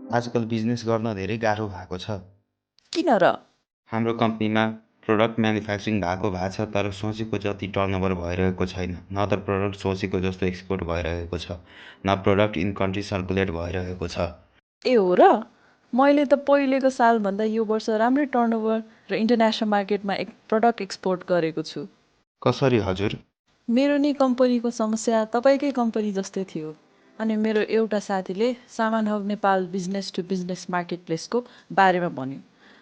आजकल बिजनेस गर्न धेरै गाह्रो भएको छ। किन र? हाम्रो कम्पनीमा प्रोडक्ट म्यानुफ्याक्चरिङ भएको छ तर सोचेको जति टर्नओभर भइरहेको छैन। न त प्रोडक्ट सोचेको जस्तो एक्सपोर्ट भइरहेको छ, न प्रोडक्ट इन कन्ट्री सर्कुलेट भइरहेको छ। ए हो र? मैले त पहिलेको सालभन्दा यो वर्ष राम्रै टर्नओभर र इन्टरनेसनल मार्केटमा प्रडक्ट एक्सपोर्ट गरेको छु। कसरी हजुर? मेरो नि कम्पनीको समस्या तपाईँकै कम्पनी जस्तै थियो। अनि मेरो एउटा साथीले Saman hub Nepal business to business market प्लेसको बारेमा भन्यो।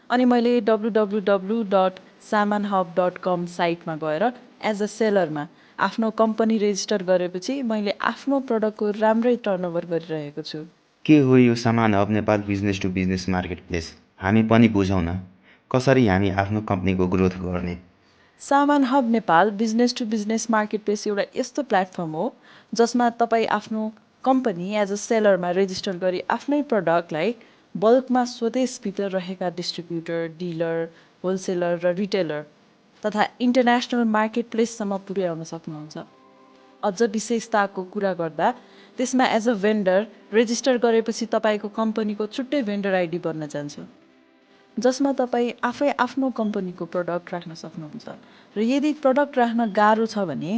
अनि मैले www.samanhub.com साइटमा गएर एज अ सेलरमा आफ्नो कम्पनी रेजिस्टर गरेपछि मैले आफ्नो प्रडक्टको राम्रै टर्नओभर गरिरहेको छु। के हो यो Saman hub Nepal business to business market place? हामी पनि बुझौँ न। कसरी हामी आफ्नो कम्पनीको ग्रोथ गर्ने? Saman hub Nepal business to business market place एउटा यस्तो प्लेटफर्म हो जसमा तपाईँ आफ्नो कम्पनी एज अ सेलरमा रेजिस्टर गरी आफ्नै प्रडक्टलाई बल्कमा स्वदेशभित्र रहेका डिस्ट्रिब्युटर, डिलर, होलसेलर र रिटेलर तथा इन्टरनेसनल मार्केट प्लेससम्म पुर्याउन सक्नुहुन्छ। अझ विशेषताको कुरा गर्दा त्यसमा एज अ भेन्डर रेजिस्टर गरेपछि तपाईँको कम्पनीको छुट्टै भेन्डर आइडी बन्न जान्छ, जसमा तपाईँ आफै आफ्नो कम्पनीको प्रडक्ट राख्न सक्नुहुन्छ। र यदि प्रडक्ट राख्न गाह्रो छ भने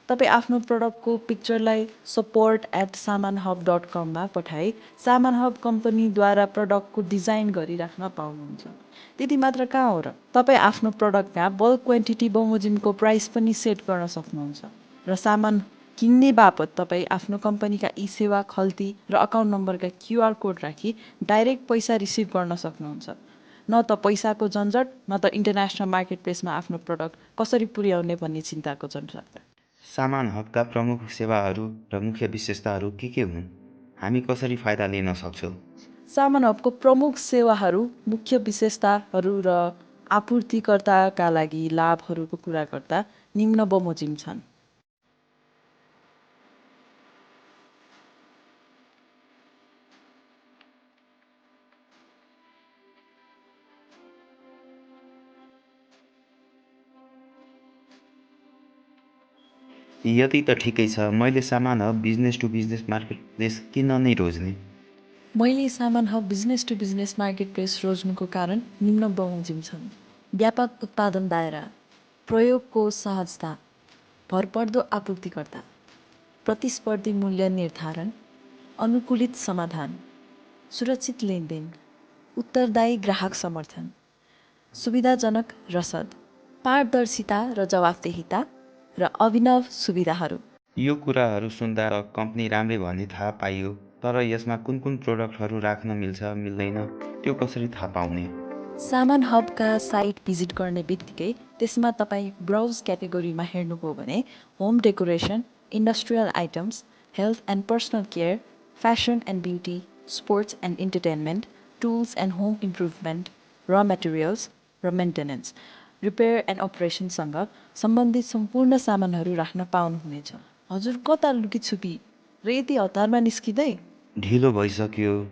तपाईँ आफ्नो प्रडक्टको पिक्चरलाई support@samanhub.com पठाई सामान हब कम्पनीद्वारा प्रडक्टको डिजाइन गरी राख्न पाउनुहुन्छ। त्यति मात्र कहाँ हो र, तपाईँ आफ्नो प्रडक्टमा बल्क क्वान्टिटी बमोजिमको प्राइस पनि सेट गर्न सक्नुहुन्छ र सामान किन्ने बापत तपाईँ आफ्नो कम्पनीका ई सेवा खल्ती र अकाउन्ट नम्बरका क्युआर कोड राखी डाइरेक्ट पैसा रिसिभ गर्न सक्नुहुन्छ। न त पैसाको झन्झट, न त इन्टरनेसनल मार्केट प्लेसमा आफ्नो प्रडक्ट कसरी पुर्याउने भन्ने चिन्ताको झन्झट। सामान हबका प्रमुख सेवाहरू र मुख्य विशेषताहरू के हुन्? हामी कसरी फाइदा लिन सक्छौँ? सामान हबको प्रमुख सेवाहरू, मुख्य विशेषताहरू र आपूर्तिकर्ताका लागि लाभहरूको कुरा गर्दा निम्न बमोजिम छन्। यति त ठिकै छ। मैले Saman hub business to business market place किन नै रोज्ने? मैले Saman hub business to business market place रोज्नुको कारण निम्न बमोजिम छन्। व्यापक उत्पादन दायरा, प्रयोगको सहजता, भरपर्दो आपूर्तिकर्ता, प्रतिस्पर्धी मूल्य निर्धारण, अनुकूलित समाधान, सुरक्षित लेनदेन, उत्तरदायी ग्राहक समर्थन, सुविधाजनक रसद, पारदर्शिता र जवाफदेहिता र अभिनव सुविधाहरू। यो कुराहरू सुन्दा त कम्पनी राम्रै भन्ने थाहा पाइयो, तर यसमा कुन कुन प्रोडक्टहरू राख्न मिल्छ मिल्दैन त्यो कसरी थाहा पाउने? सामान हबका साइट भिजिट गर्ने बित्तिकै त्यसमा तपाईँ ब्राउज क्याटेगोरीमा हेर्नुभयो भने home decoration, industrial items, health and personal care, fashion and beauty, sports and entertainment, tools and home improvement, र मेटेरियल्स र मेन्टेनेन्स, रिपेयर एन्ड अपरेसनसँग सम्बन्धित सम्पूर्ण सामानहरू राख्न पाउनुहुनेछ। हजुर कता लुकीछुपी र यति हतारमा निस्किँदै? ढिलो भइसक्यो।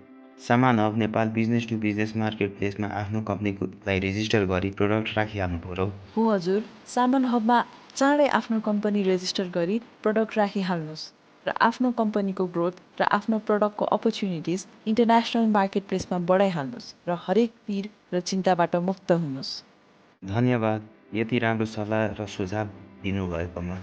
Saman hub Nepal business to business market प्लेसमा आफ्नो कम्पनीलाई रेजिस्टर गरी प्रोडक्ट राखिहाल्नु पर्यो। हो हजुर, सामान हबमा चाँडै आफ्नो कम्पनी रेजिस्टर गरी प्रडक्ट राखिहाल्नुहोस् र आफ्नो कम्पनीको ग्रोथ र आफ्नो प्रडक्टको अपर्च्युनिटिज इन्टरनेसनल मार्केट प्लेसमा बढाइहाल्नुहोस् र हरेक पिर र चिन्ताबाट मुक्त हुनुहोस्। धन्यवाद यति राम्रो सल्लाह र सुझाव दिनुभएकोमा।